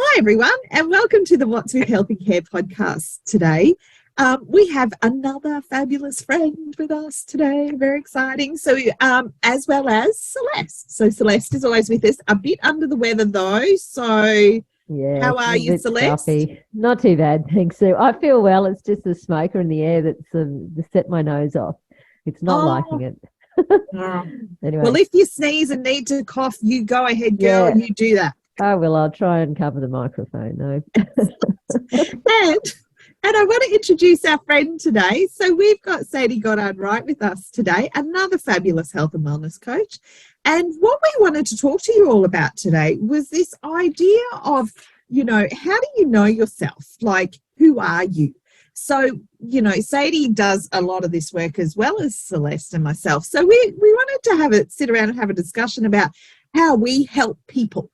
Hi, everyone, and welcome to the What's with Healthy Care podcast today. We have another fabulous friend with us today, very exciting. So, as well as Celeste. So, Celeste is always with us, a bit under the weather though. So, Yeah, how are a you, bit Celeste? stuffy. Not too bad, thanks, Sue. I feel well. It's just the smoker in the air that's set my nose off. It's not liking Oh, it. oh. Well, Anyway, if you sneeze and need to cough, you go ahead, girl, yeah. and you do that. Oh, well, I'll try and cover the microphone, though. And and I want to introduce our friend today. So we've got Sadie Goddard-Wright with us today, another fabulous health and wellness coach. And what we wanted to talk to you all about today was this idea of, how do you know yourself? Like, who are you? So, Sadie does a lot of this work as well as Celeste and myself. So we wanted to sit around and have a discussion about how we help people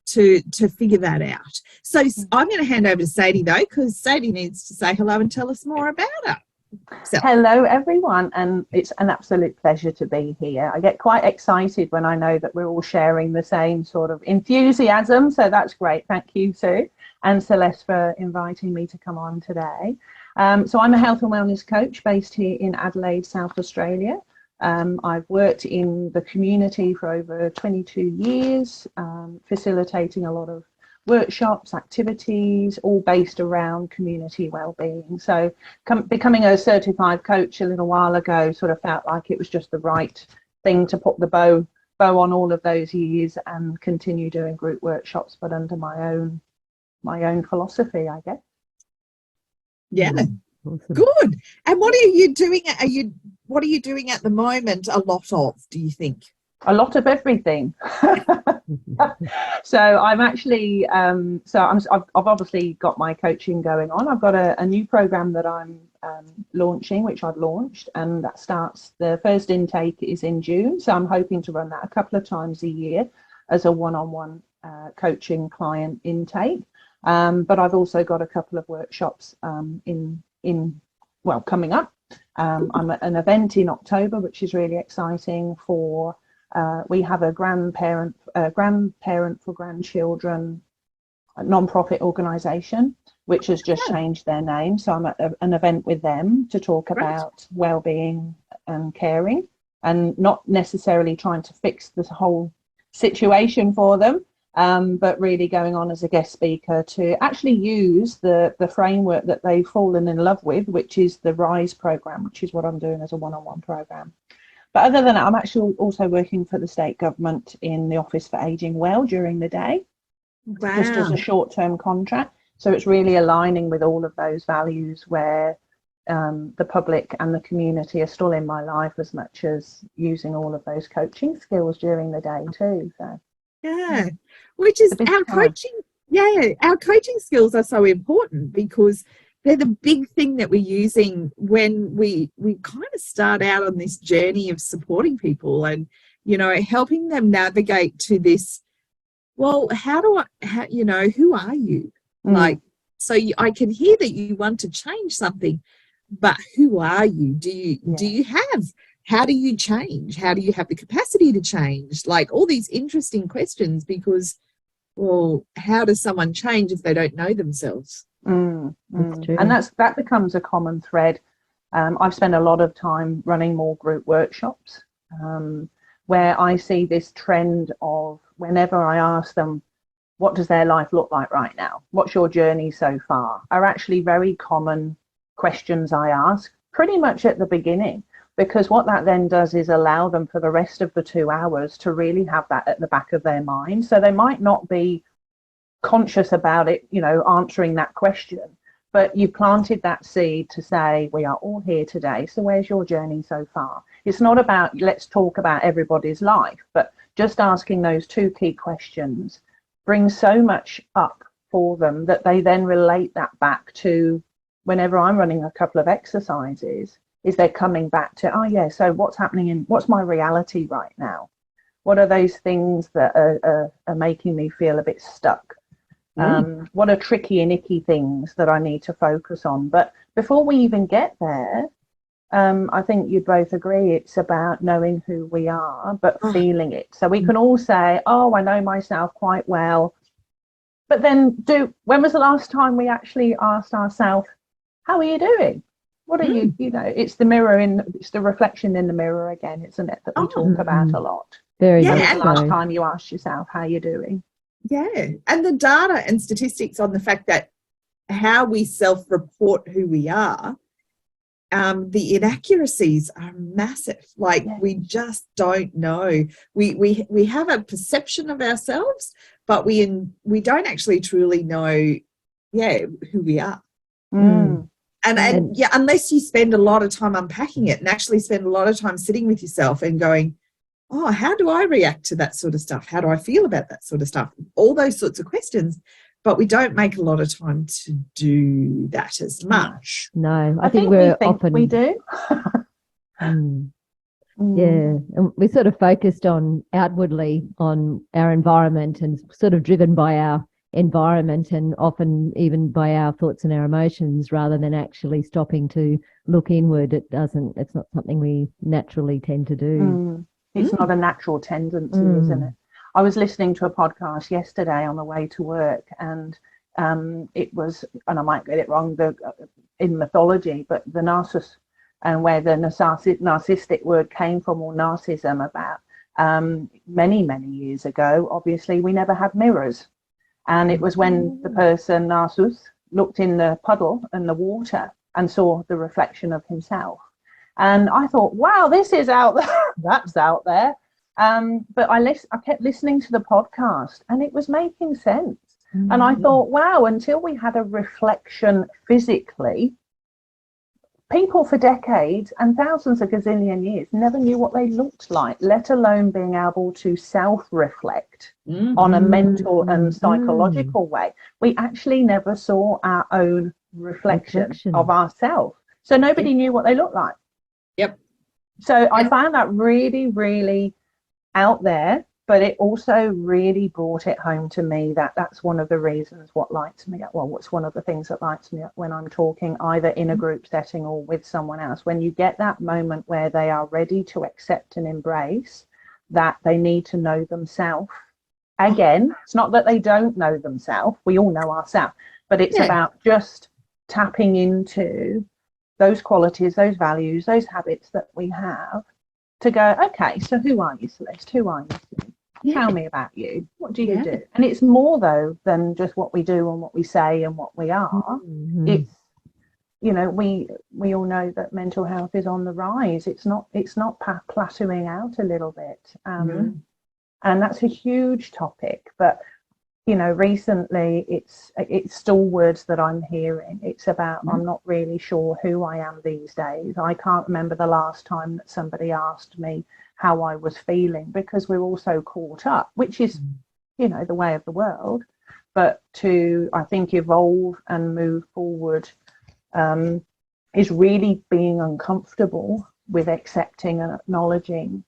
to figure that out. So I'm going to hand over to Sadie though, because Sadie needs to say hello and tell us more about her. So. Hello everyone, and it's an absolute pleasure to be here. I get quite excited when I know that we're all sharing the same sort of enthusiasm, so that's great. Thank you, Sue and Celeste, for inviting me to come on today. So I'm a health and wellness coach based here in Adelaide, South Australia. I've worked in the community for over 22 years, facilitating a lot of workshops, activities, all based around community wellbeing. So becoming a certified coach a little while ago sort of felt like it was just the right thing to put the bow on all of those years and continue doing group workshops, but under my own philosophy, I guess. Yeah. Awesome. Good. And what are you doing? What are you doing at the moment? A lot of, do you think? A lot of everything. So I'm actually, I've obviously got my coaching going on. I've got a new program that I'm launching, which I've launched, and that starts, the first intake is in June. So I'm hoping to run that a couple of times a year as a one-on-one coaching client intake. But I've also got a couple of workshops coming up. I'm at an event in October, which is really exciting for, we have a grandparent for grandchildren non-profit organisation, which has just changed their name. So I'm at an event with them to talk about well-being and caring, and not necessarily trying to fix this whole situation for them, but really going on as a guest speaker to actually use the framework that they've fallen in love with, which is the RISE program, which is what I'm doing as a one-on-one program. But other than that, I'm actually also working for the state government in the Office for Ageing Well during the day, just as a short-term contract. So it's really aligning with all of those values where the public and the community are still in my life, as much as using all of those coaching skills during the day too. So yeah, which is our coaching. Yeah, our coaching skills are so important because they're the big thing that we're using when we kind of start out on this journey of supporting people and, helping them navigate to this. Well, who are you? Like, so I can hear that you want to change something, but who are you? How do you change? How do you have the capacity to change? Like all these interesting questions, because, well, how does someone change if they don't know themselves? And that becomes a common thread. I've spent a lot of time running more group workshops where I see this trend of, whenever I ask them, what does their life look like right now? What's your journey so far? Are actually very common questions I ask pretty much at the beginning, because what that then does is allow them for the rest of the 2 hours to really have that at the back of their mind. So they might not be conscious about it, answering that question, but you planted that seed to say, we are all here today, so where's your journey so far? It's not about let's talk about everybody's life, but just asking those two key questions brings so much up for them that they then relate that back to, whenever I'm running a couple of exercises, is they're coming back to, oh yeah, so what's happening what's my reality right now? What are those things that are making me feel a bit stuck? What are tricky and icky things that I need to focus on? But before we even get there, I think you'd both agree it's about knowing who we are, but feeling it. So we can all say, oh, I know myself quite well. But then when was the last time we actually asked ourselves, how are you doing? What are you, it's it's the reflection in the mirror again, isn't it, that we talk about a lot. Very When was much the last time you asked yourself, how you're doing? Yeah. And the data and statistics on the fact that how we self-report who we are, the inaccuracies are massive. Like we just don't know. We have a perception of ourselves, but we don't actually truly know, who we are. And unless you spend a lot of time unpacking it and actually spend a lot of time sitting with yourself and going, oh, how do I react to that sort of stuff? How do I feel about that sort of stuff? All those sorts of questions. But we don't make a lot of time to do that as much. No, I think we often we do. Yeah, and we're sort of focused on outwardly on our environment and sort of driven by our environment and often even by our thoughts and our emotions rather than actually stopping to look inward. It's not something we naturally tend to do. It's not a natural tendency, isn't it? I was listening to a podcast yesterday on the way to work, and it was, and I might get it wrong, in mythology, but the narcissus, and where the narcissistic word came from, or narcissism, about many, many years ago. Obviously, we never had mirrors. And it was when the person, Narcissus, looked in the puddle and the water and saw the reflection of himself. And I thought, wow, this is out there. That's out there. But I kept listening to the podcast and it was making sense. And I thought, wow, until we had a reflection physically, people for decades and thousands of gazillion years never knew what they looked like, let alone being able to self-reflect on a mental and psychological way. We actually never saw our own reflection of ourselves. So nobody knew what they looked like. Yep. So I found that really, really out there, but it also really brought it home to me that that's one of the reasons what lights me up. Well, what's one of the things that lights me up when I'm talking either in a group setting or with someone else, when you get that moment where they are ready to accept and embrace that they need to know themselves. Again, it's not that they don't know themselves. We all know ourselves, but it's about just tapping into those qualities, those values, those habits that we have to go, okay, so who are you, Celeste? Who are you? Tell me about you. What do you do? And it's more, though, than just what we do and what we say and what we are. It's, you know, we all know that mental health is on the rise. It's not plateauing out a little bit. And that's a huge topic. But, you know, recently it's still words that I'm hearing. It's about, I'm not really sure who I am these days. I can't remember the last time that somebody asked me how I was feeling, because we're all so caught up, which is, you know, the way of the world. But to, I think, evolve and move forward is really being uncomfortable with accepting and acknowledging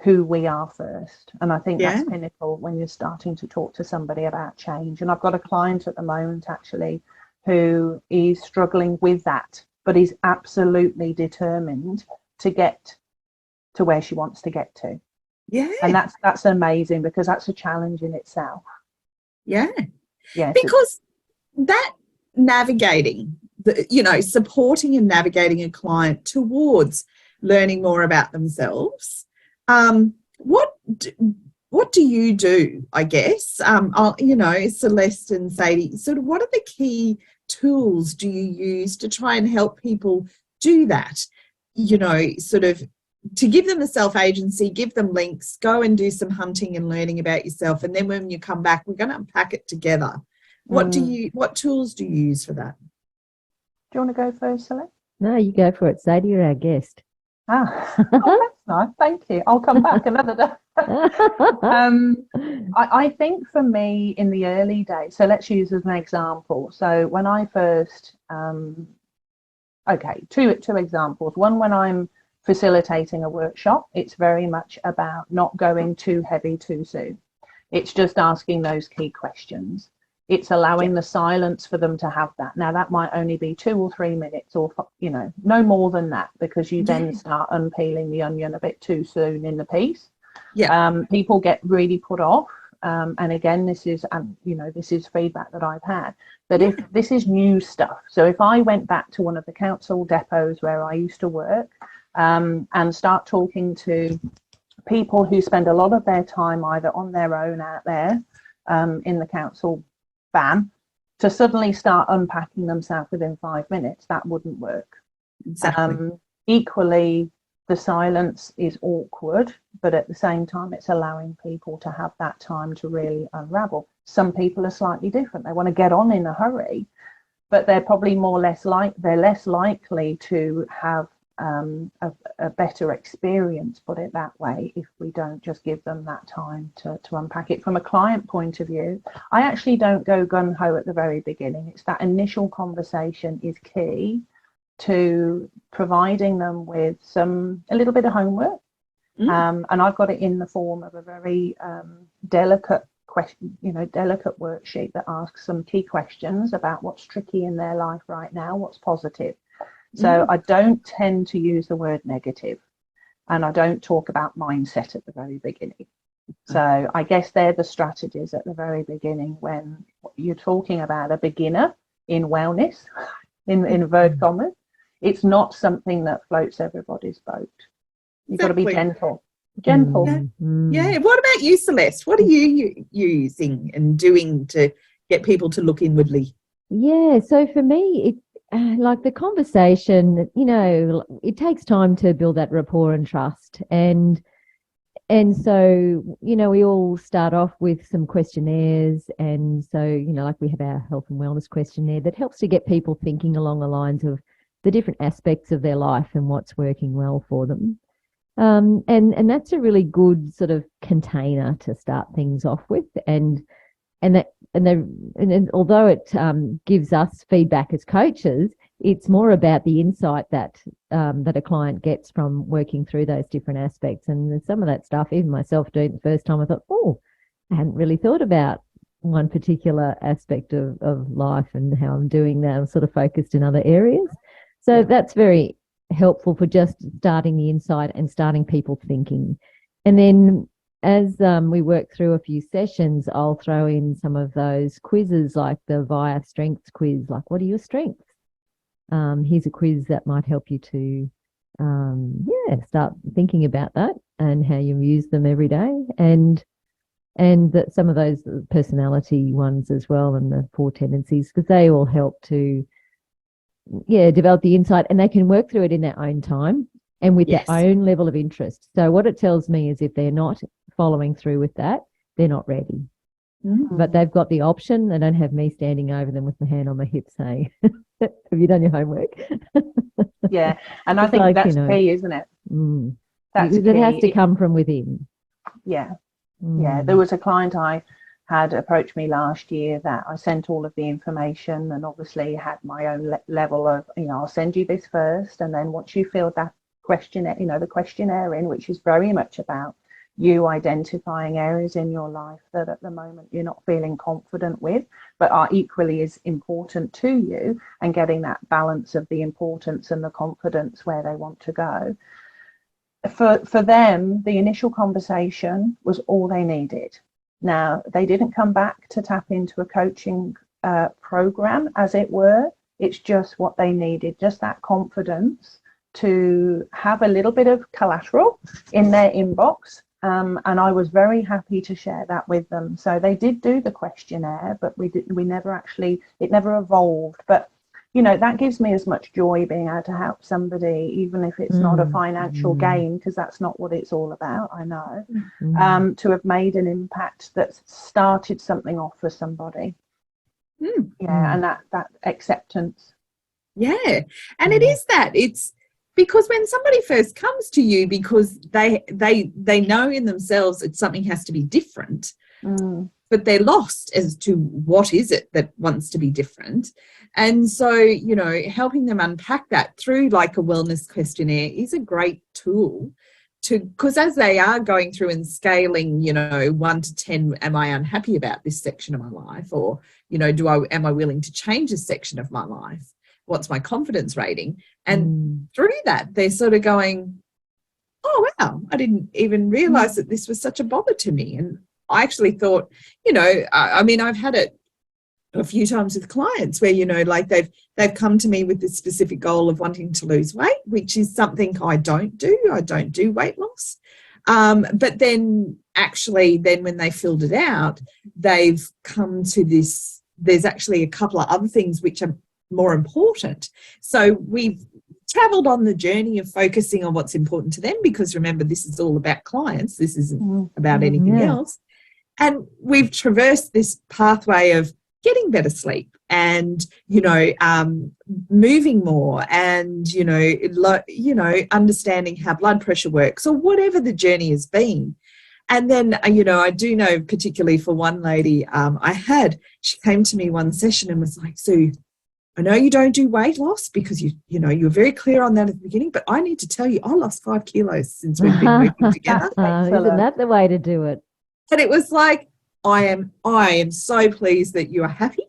who we are first. And I think that's pinnacle when you're starting to talk to somebody about change. And I've got a client at the moment actually who is struggling with that, but is absolutely determined to get to where she wants to get to. And that's amazing, because that's a challenge in itself. Because that navigating, supporting and navigating a client towards learning more about themselves, what do you do, I guess? Celeste and Sadie, sort of what are the key tools do you use to try and help people do that? You know, sort of to give them the self-agency, give them links, go and do some hunting and learning about yourself. And then when you come back, we're going to unpack it together. What tools do you use for that? Do you want to go first, Celeste? No, you go for it, Sadie. You're our guest. That's nice. Thank you. I'll come back another day. I think for me in the early days, so let's use as an example. So when I first, two examples. One, when I'm facilitating a workshop, it's very much about not going too heavy too soon. It's just asking those key questions. It's allowing the silence for them to have that. Now, that might only be 2 or 3 minutes, or, you know, no more than that, because you then start unpeeling the onion a bit too soon in the piece. People get really put off and again, this is, this is feedback that I've had, that if this is new stuff, so if I went back to one of the council depots where I used to work, and start talking to people who spend a lot of their time either on their own out there in the council van, to suddenly start unpacking themselves within 5 minutes, that wouldn't work. Exactly. Equally, the silence is awkward, but at the same time, it's allowing people to have that time to really unravel. Some people are slightly different. They want to get on in a hurry, but they're probably they're less likely to have a better experience, put it that way, if we don't just give them that time to unpack it. From a client point of view, I actually don't go gung-ho at the very beginning. It's that initial conversation is key to providing them with a little bit of homework, and I've got it in the form of a very delicate worksheet that asks some key questions about what's tricky in their life right now, what's positive. So I don't tend to use the word negative, and I don't talk about mindset at the very beginning. So I guess they're the strategies at the very beginning when you're talking about a beginner in wellness, in inverted commas. It's not something that floats everybody's boat. You've got to be gentle. Yeah. What about you, Celeste? What are you using and doing to get people to look inwardly? Yeah, so for me, like the conversation, it takes time to build that rapport and trust. And so, we all start off with some questionnaires. And so, like we have our health and wellness questionnaire that helps to get people thinking along the lines of the different aspects of their life and what's working well for them. And that's a really good sort of container to start things off with. And although it gives us feedback as coaches, it's more about the insight that a client gets from working through those different aspects. And some of that stuff, even myself doing it the first time, I thought, I hadn't really thought about one particular aspect of life and how I'm doing that. I'm sort of focused in other areas. So that's very helpful for just starting the insight and starting people thinking. And then as we work through a few sessions, I'll throw in some of those quizzes, like the VIA strengths quiz, like what are your strengths? Here's a quiz that might help you to start thinking about that and how you use them every day, and that some of those personality ones as well, and the 4 tendencies, because they all help to develop the insight, and they can work through it in their own time and with their own level of interest. So what it tells me is if they're not following through with that, they're not ready. But they've got the option. They don't have me standing over them with my hand on my hip saying, have you done your homework? Yeah, and I think that's key, isn't it? That's it has to come from within. Yeah. There was a client I had approached me last year that I sent all of the information, and obviously had my own level of, I'll send you this first, and then once you fill that questionnaire, the questionnaire in, which is very much about you identifying areas in your life that at the moment you're not feeling confident with, but are equally as important to you, and getting that balance of the importance and the confidence where they want to go. For them, the initial conversation was all they needed. Now, they didn't come back to tap into a coaching program, as it were. It's just what they needed, just that confidence to have a little bit of collateral in their inbox. And I was very happy to share that with them. So they did do the questionnaire, but it never evolved. But, that gives me as much joy being able to help somebody, even if it's not a financial gain, because that's not what it's all about, I know, to have made an impact that's started something off for somebody. And that acceptance. Yeah. And it is that. It's because when somebody first comes to you because they know in themselves that something has to be different, but they're lost as to what is it that wants to be different. And so, helping them unpack that through like a wellness questionnaire is a great tool because as they are going through and scaling, 1 to 10, am I unhappy about this section of my life? Or, am I willing to change this section of my life? What's my confidence rating? And through that, they're sort of going, oh, wow, I didn't even realize that this was such a bother to me. And I actually thought, I mean, I've had it a few times with clients where, like they've come to me with this specific goal of wanting to lose weight, which is something I don't do. I don't do weight loss. But then actually then when they filled it out, they've come to this, there's actually a couple of other things which are more important. So we've traveled on the journey of focusing on what's important to them, because remember, this is all about clients. This isn't about anything else. And we've traversed this pathway of getting better sleep and, moving more and, understanding how blood pressure works or whatever the journey has been. And then, I do know particularly for one lady she came to me one session and was like, Sue, I know you don't do weight loss because you're very clear on that at the beginning, but I need to tell you, I lost 5 kilos since we've been working together. Isn't that the way to do it? And it was like, I am so pleased that you are happy.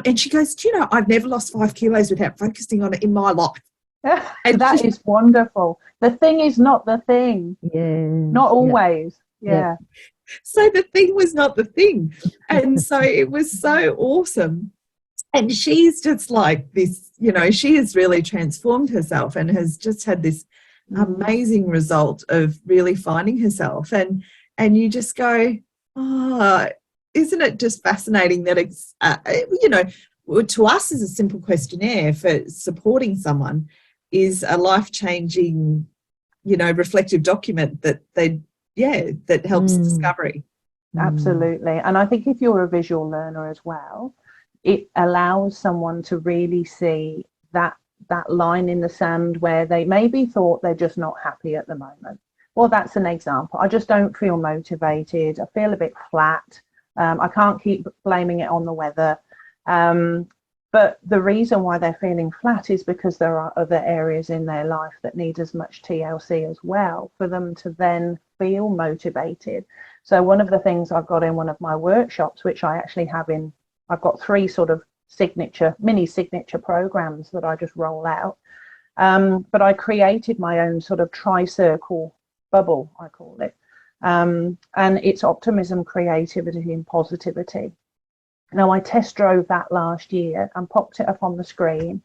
And she goes, do you know, I've never lost 5 kilos without focusing on it in my life. And that is wonderful. The thing is not the thing. Yeah. Not always. Yeah. So the thing was not the thing. And so it was so awesome. And she's just like this, she has really transformed herself and has just had this amazing result of really finding herself. And you just go, oh, isn't it just fascinating that it's, to us as a simple questionnaire for supporting someone is a life-changing, reflective document that that helps discovery. Absolutely. And I think if you're a visual learner as well, it allows someone to really see that line in the sand where they maybe thought they're just not happy at the moment. Well, that's an example. I just don't feel motivated. I feel a bit flat. I can't keep blaming it on the weather. But the reason why they're feeling flat is because there are other areas in their life that need as much TLC as well for them to then feel motivated. So one of the things I've got in one of my workshops, which I actually have I've got 3 sort of mini signature programs that I just roll out. But I created my own sort of tri-circle bubble, I call it. And it's optimism, creativity and positivity. Now, I test drove that last year and popped it up on the screen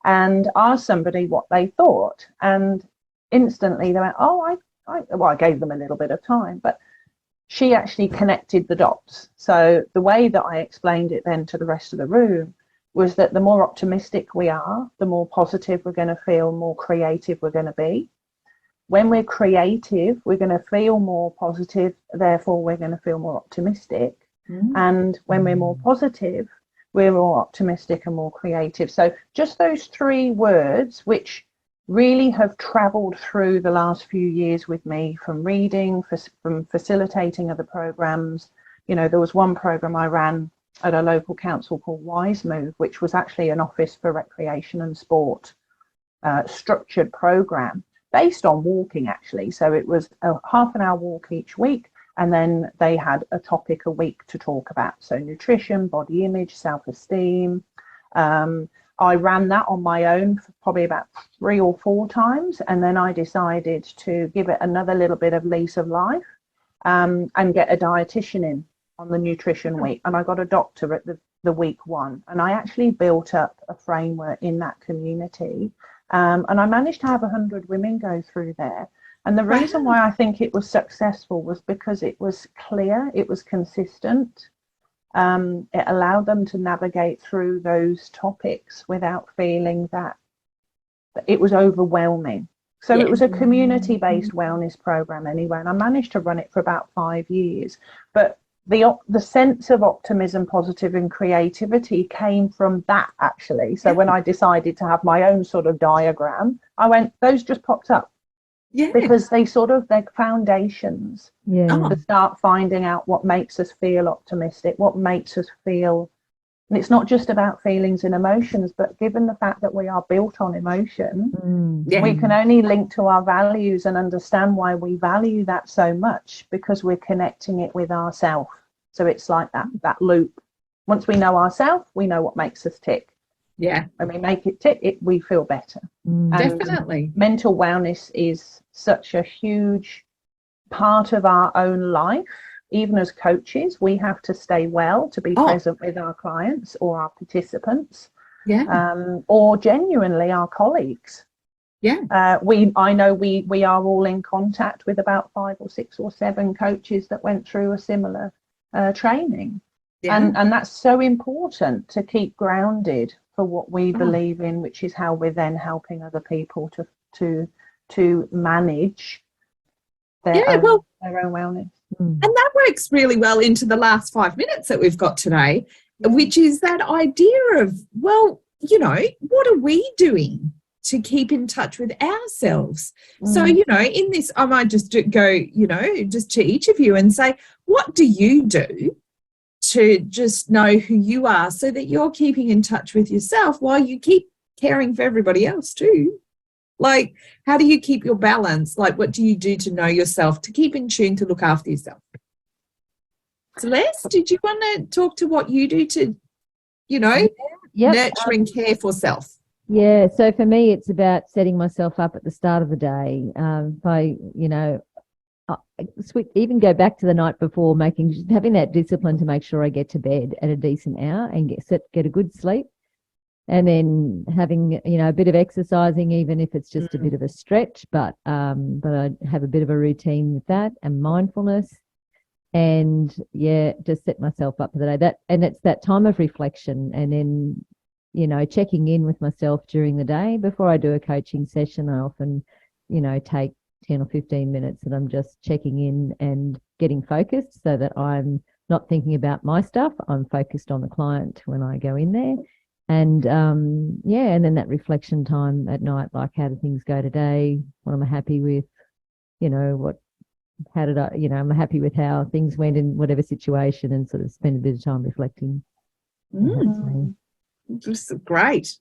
and asked somebody what they thought. And instantly they went, oh, I gave them a little bit of time, but she actually connected the dots. So the way that I explained it then to the rest of the room was that the more optimistic we are, the more positive we're going to feel, more creative we're going to be. When we're creative, we're going to feel more positive, therefore we're going to feel more optimistic. And when we're more positive, we're more optimistic and more creative. So just those 3 words, which really have traveled through the last few years with me, from reading, from facilitating other programs. There was one program I ran at a local council called Wise Move, which was actually an office for recreation and sport structured program based on walking, actually. So it was a half an hour walk each week. And then they had a topic a week to talk about. So nutrition, body image, self-esteem. I ran that on my own for probably about 3 or 4 times. And then I decided to give it another little bit of lease of life and get a dietitian in on the nutrition week. And I got a doctor at the week 1. And I actually built up a framework in that community. And I managed to have 100 women go through there. And the reason why I think it was successful was because it was clear, it was consistent. It allowed them to navigate through those topics without feeling that it was overwhelming. So it was a community-based wellness program anyway, and I managed to run it for about 5 years. But the sense of optimism, positive and creativity came from that, actually. So when I decided to have my own sort of diagram, those just popped up. Yeah. Because they're foundations to start finding out what makes us feel optimistic, what makes us feel. And it's not just about feelings and emotions, but given the fact that we are built on emotion, we can only link to our values and understand why we value that so much, because we're connecting it with ourselves. So it's like that loop. Once we know ourselves, we know what makes us tick. Yeah. When we make it tick, we feel better. Definitely. Mental wellness is such a huge part of our own life. even as coaches, we have to stay well to be present with our clients or our participants, or genuinely our colleagues. I know we are all in contact with about 5 or 6 or 7 coaches that went through a similar training. And that's so important to keep grounded for what we believe in, which is how we're then helping other people to manage their own wellness. And that works really well into the last 5 minutes that we've got today, which is that idea of, well, you know, what are we doing to keep in touch with ourselves? So, you know, in this, I might just go, you know, just to each of you and say, what do you do to just know who you are so that you're keeping in touch with yourself while you keep caring for everybody else too? Like, how do you keep your balance? Like, what do you do to know yourself, to keep in tune, to look after yourself? Celeste, did you want to talk to what you do to, you know, nurture and care for self? Yeah, so for me, it's about setting myself up at the start of the day by, you know, even go back to the night before, having that discipline to make sure I get to bed at a decent hour and get a good sleep, and then having, you know, a bit of exercising, even if it's just a bit of a stretch, but I have a bit of a routine with that, and mindfulness, and just set myself up for the day. And it's that time of reflection, and then, you know, checking in with myself during the day. Before I do a coaching session, I often, you know, take 10 or 15 minutes and I'm just checking in and getting focused so that I'm not thinking about my stuff. I'm focused on the client when I go in there. And and then that reflection time at night, like, how do things go today? What am I happy with? You know, am I happy with how things went in whatever situation, and sort of spend a bit of time reflecting. Just great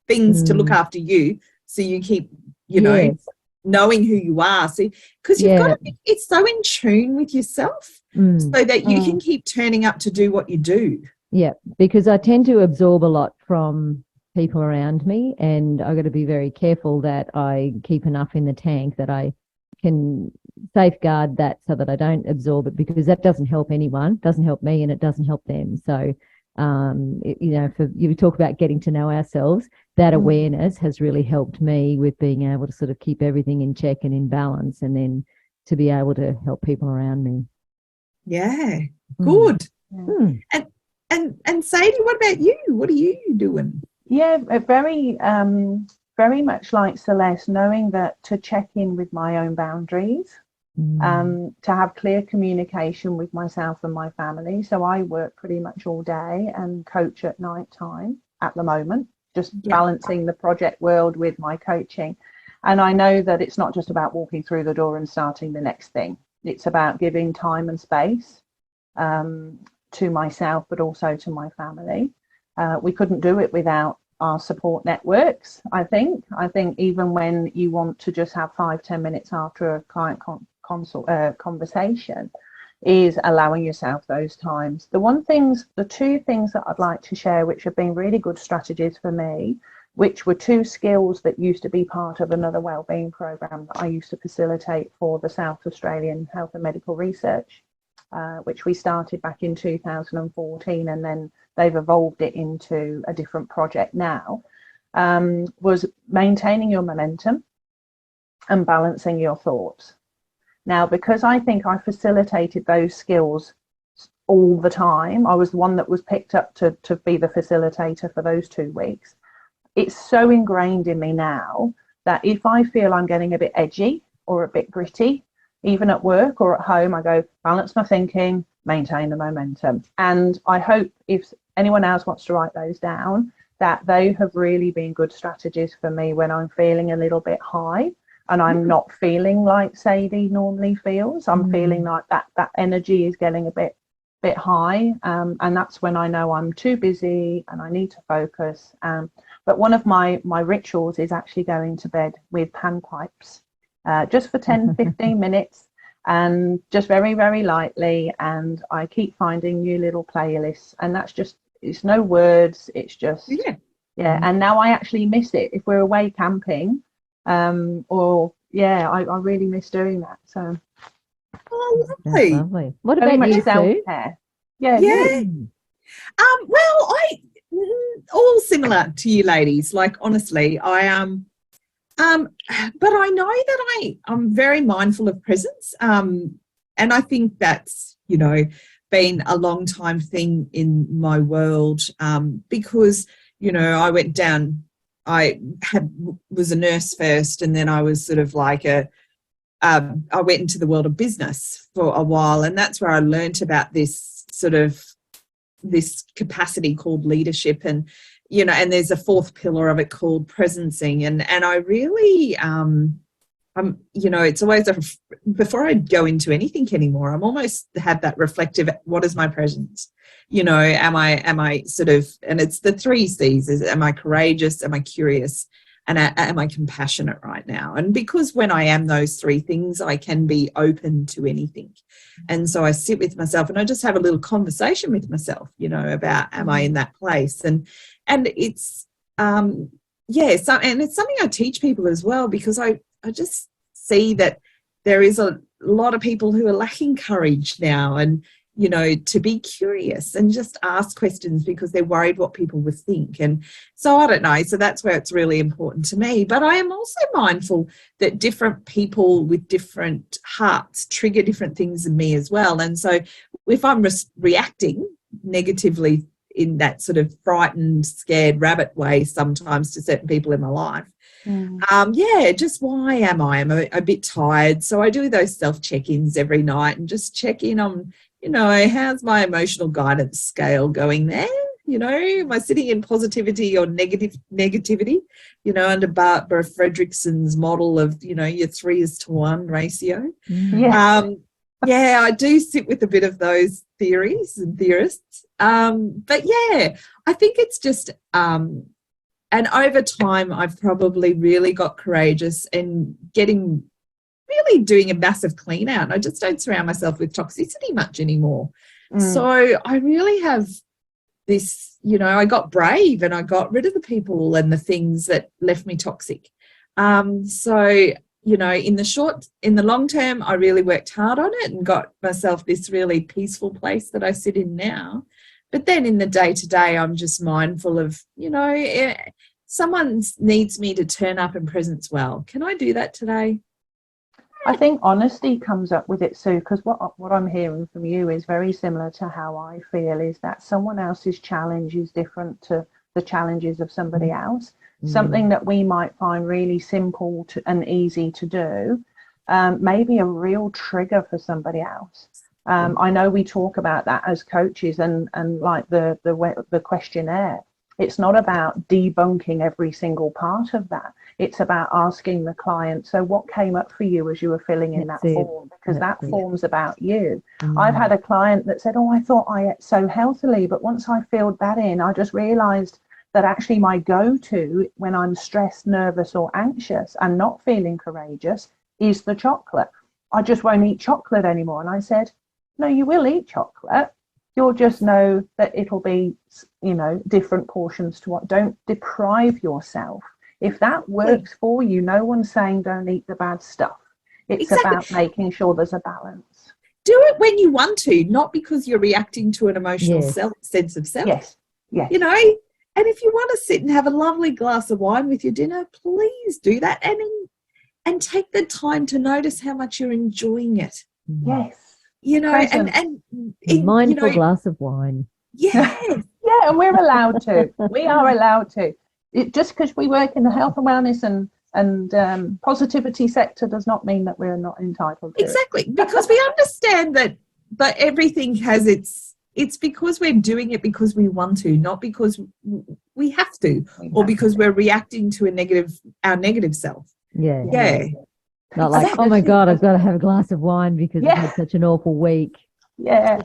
things to look after you, so you keep, you know, knowing who you are. See, because you've got to be, it's so in tune with yourself, so that you can keep turning up to do what you do. Yeah, because I tend to absorb a lot from people around me, and I've got to be very careful that I keep enough in the tank that I can safeguard that so that I don't absorb it, because that doesn't help anyone, doesn't help me, and it doesn't help them. So, you know, for you talk about getting to know ourselves, that awareness has really helped me with being able to sort of keep everything in check and in balance, and then to be able to help people around me. Yeah, good. And Sadie, what about you? What are you doing? Yeah, very much like Celeste, knowing that to check in with my own boundaries, to have clear communication with myself and my family. So I work pretty much all day and coach at night time at the moment, just balancing the project world with my coaching. And I know that it's not just about walking through the door and starting the next thing. It's about giving time and space to myself, but also to my family. We couldn't do it without our support networks. I think even when you want to just have 5-10 minutes after a client conversation, is allowing yourself those times. The 2 things that I'd like to share, which have been really good strategies for me, which were 2 skills that used to be part of another wellbeing program that I used to facilitate for the South Australian Health and Medical Research, which we started back in 2014, and then they've evolved it into a different project now, was maintaining your momentum and balancing your thoughts. Now, because I think I facilitated those skills all the time, I was the one that was picked up to be the facilitator for those 2 weeks. It's so ingrained in me now that if I feel I'm getting a bit edgy or a bit gritty, even at work or at home, I go, balance my thinking, maintain the momentum. And I hope if anyone else wants to write those down, that they have really been good strategies for me when I'm feeling a little bit high and I'm not feeling like Sadie normally feels. I'm feeling like that energy is getting a bit high, and that's when I know I'm too busy and I need to focus. But one of my rituals is actually going to bed with panpipes, just for 10-15 minutes, and just very, very lightly. And I keep finding new little playlists, and that's just, it's no words, it's just and now I actually miss it if we're away camping, I really miss doing that. So Oh, That's lovely. lovely. What Very about much you, Sue? self-care. Yeah. Yeah. Well, all similar to you ladies. Like, honestly, but I know that I'm very mindful of presence. And I think that's, been a long time thing in my world, because, I was a nurse first, and then I was sort of like I went into the world of business for a while, and that's where I learnt about this capacity called leadership, and and there's a fourth pillar of it called presencing, and I really it's always before I go into anything anymore, I'm almost have that reflective, what is my presence? Am I sort of, and it's the 3 C's, is am I courageous, am I curious, and am I compassionate right now? And because when I am those 3 things, I can be open to anything. And so I sit with myself and I just have a little conversation with myself, about, am I in that place? And it's, and it's something I teach people as well, because I just see that there is a lot of people who are lacking courage now, and to be curious and just ask questions because they're worried what people will think. And so I don't know, so that's where it's really important to me. But I am also mindful that different people with different hearts trigger different things in me as well. And so if I'm reacting negatively in that sort of frightened, scared rabbit way sometimes to certain people in my life, just why am I? I'm a bit tired. So I do those self-check-ins every night and just check in on, how's my emotional guidance scale going there? Am I sitting in positivity or negativity, under Barbara Fredrickson's model of, your 3:1 ratio. I do sit with a bit of those theories and theorists. But yeah, I think it's just, and over time, I've probably really got courageous and really doing a massive clean out. I just don't surround myself with toxicity much anymore. So I really have this, I got brave and I got rid of the people and the things that left me toxic. So, in the long term, I really worked hard on it and got myself this really peaceful place that I sit in now. But then in the day-to-day, I'm just mindful of, someone needs me to turn up and presence well. Can I do that today? I think honesty comes up with it, Sue, because what I'm hearing from you is very similar to how I feel, is that someone else's challenge is different to the challenges of somebody else. Something that we might find really simple and easy to do may be a real trigger for somebody else. I know we talk about that as coaches, and like the questionnaire. It's not about debunking every single part of that. It's about asking the client, so what came up for you as you were filling in that form? Because that form's about you. I've had a client that said, I thought I ate so healthily, but once I filled that in, I just realized that actually my go-to when I'm stressed, nervous or anxious and not feeling courageous is the chocolate. I just won't eat chocolate anymore. And I said, no, you will eat chocolate. You'll just know that it'll be, different portions to what. Don't deprive yourself. If that works for you, no one's saying don't eat the bad stuff. It's about making sure there's a balance. Do it when you want to, not because you're reacting to an emotional sense of self. Yes. And if you want to sit and have a lovely glass of wine with your dinner, please do that. And take the time to notice how much you're enjoying it. Yes. And mindful glass of wine. Yeah. Yeah, and we're allowed to. We are allowed to. Just because we work in the health and wellness and positivity sector does not mean that we're not entitled to it. Because we understand that everything has it's because we're doing it because we want to, not because we have to, or because we're reacting to our negative self. Yeah. Not like, oh my God, I've got to have a glass of wine because I've had such an awful week. Yeah.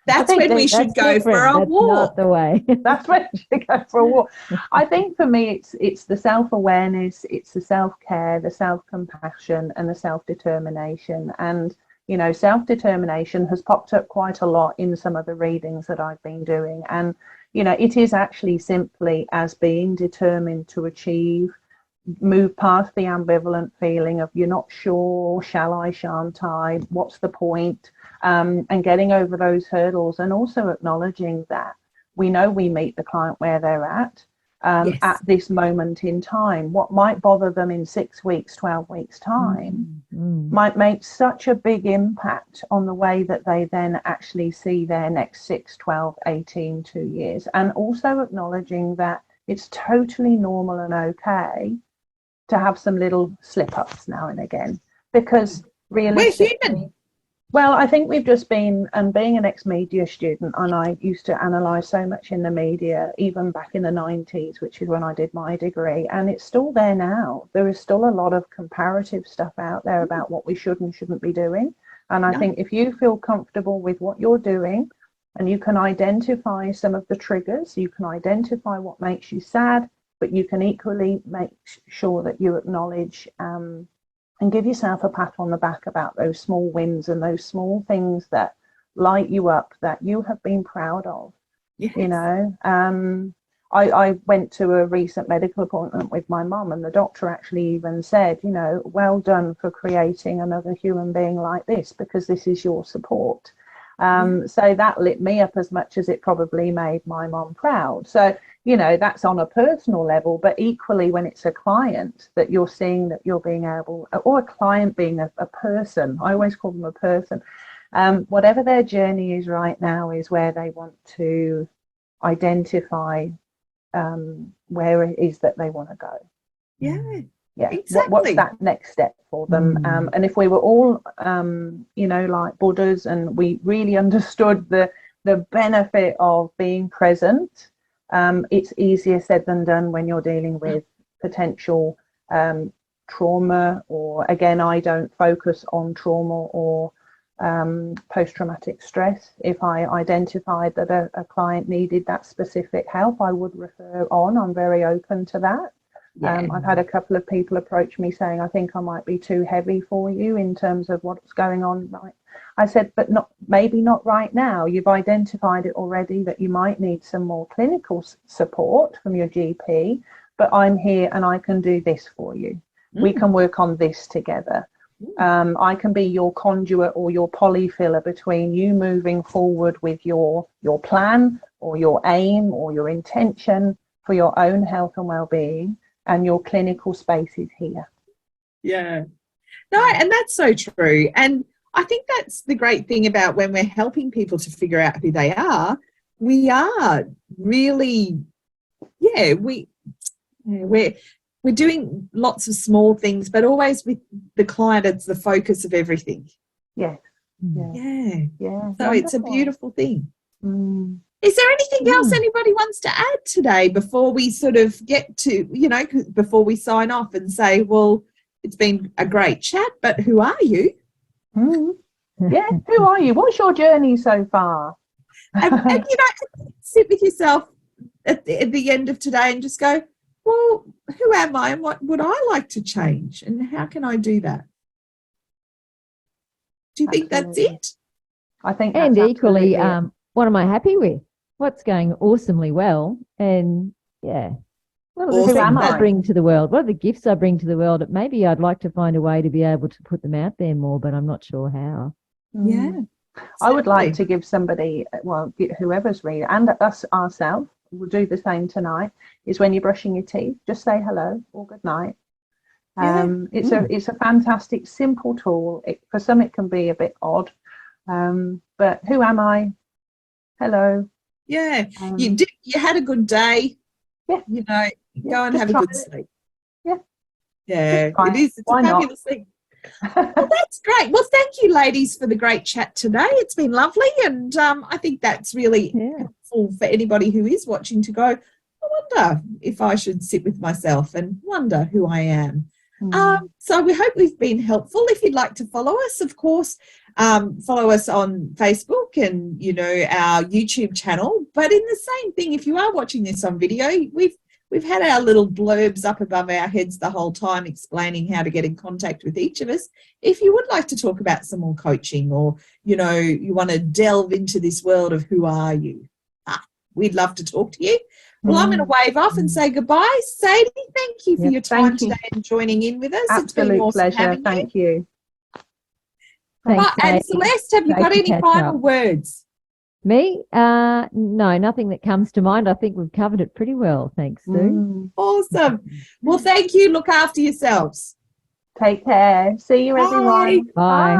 That's when we should go for a walk. Not the way. That's when we should go for a walk. I think for me, it's the self-awareness, it's the self-care, the self-compassion, and the self-determination. And self-determination has popped up quite a lot in some of the readings that I've been doing. And it is actually simply as being determined to achieve move past the ambivalent feeling of you're not sure, shall I, shan't I, what's the point, and getting over those hurdles, and also acknowledging that we know we meet the client where they're at this moment in time. What might bother them in 6 weeks, 12 weeks time might make such a big impact on the way that they then actually see their next 6, 12, 18, 2 years. And also acknowledging that it's totally normal and okay to have some little slip-ups now and again, because realistically, we're human. Well, I think we've just been, and being an ex-media student, and I used to analyse so much in the media, even back in the 90s, which is when I did my degree, and it's still there now. There is still a lot of comparative stuff out there about what we should and shouldn't be doing. And I think if you feel comfortable with what you're doing, and you can identify some of the triggers, you can identify what makes you sad, but you can equally make sure that you acknowledge and give yourself a pat on the back about those small wins and those small things that light you up, that you have been proud of. Yes. You know, I went to a recent medical appointment with my mum, and the doctor actually even said, you know, well done for creating another human being like this, because this is your support. So that lit me up as much as it probably made my mum proud. So, you know, that's on a personal level, but equally when it's a client that you're seeing that you're being able, or a client being a person, I always call them a person, whatever their journey is right now is where they want to identify where it is that they want to go. Yeah, exactly. What's that next step for them? And if we were all, you know, like Buddhas, and we really understood the benefit of being present, it's easier said than done when you're dealing with potential trauma, or again, I don't focus on trauma or post-traumatic stress. If I identified that a client needed that specific help, I would refer on. I'm very open to that. I've had a couple of people approach me saying, I think I might be too heavy for you in terms of what's going on. I said, but maybe not right now. You've identified it already that you might need some more clinical support from your GP, but I'm here and I can do this for you. We can work on this together. I can be your conduit or your polyfiller between you moving forward with your plan or your aim or your intention for your own health and well-being, and your clinical space is here. Yeah. No, and that's so true. And I think that's the great thing about when we're helping people to figure out who they are. We are really, we're doing lots of small things, but always with the client, it's the focus of everything. Yeah. So it's a beautiful thing. Is there anything else anybody wants to add today before we sort of get to, you know, before we sign off and say, well, it's been a great chat, but who are you? Yeah, who are you? What's your journey so far? and you know, sit with yourself at the end of today and just go, well, who am I and what would I like to change and how can I do that? Do you think that's it? I think and equally, what am I happy with? What's going awesomely well? And what are the things I bring to the world? What are the gifts I bring to the world? Maybe I'd like to find a way to be able to put them out there more, but I'm not sure how. Yeah. I would like to give somebody, well, whoever's reading, and us ourselves, we'll do the same tonight, is when you're brushing your teeth, just say hello or good night. It's a fantastic, simple tool. For some, it can be a bit odd, but who am I? Hello. Yeah, you had a good day. Yeah, you know, go and have a good sleep. Yeah, it is. It's a fabulous thing. Well, that's great. Well, thank you, ladies, for the great chat today. It's been lovely, and I think that's really helpful for anybody who is watching to go, I wonder if I should sit with myself and wonder who I am. So we hope we've been helpful. If you'd like to follow us, of course, follow us on Facebook and, you know, our YouTube channel. But in the same thing, if you are watching this on video, we've had our little blurbs up above our heads the whole time explaining how to get in contact with each of us. If you would like to talk about some more coaching or, you know, you want to delve into this world of who are you, we'd love to talk to you. Well, I'm going to wave off and say goodbye. Sadie, thank you for your time today and joining in with us. Absolute it's been awesome pleasure. Thank you. Thanks, and Celeste, have you got any final words? Me? No, nothing that comes to mind. I think we've covered it pretty well. Thanks, Sue. Awesome. Well, thank you. Look after yourselves. Take care. See you, everyone. Bye.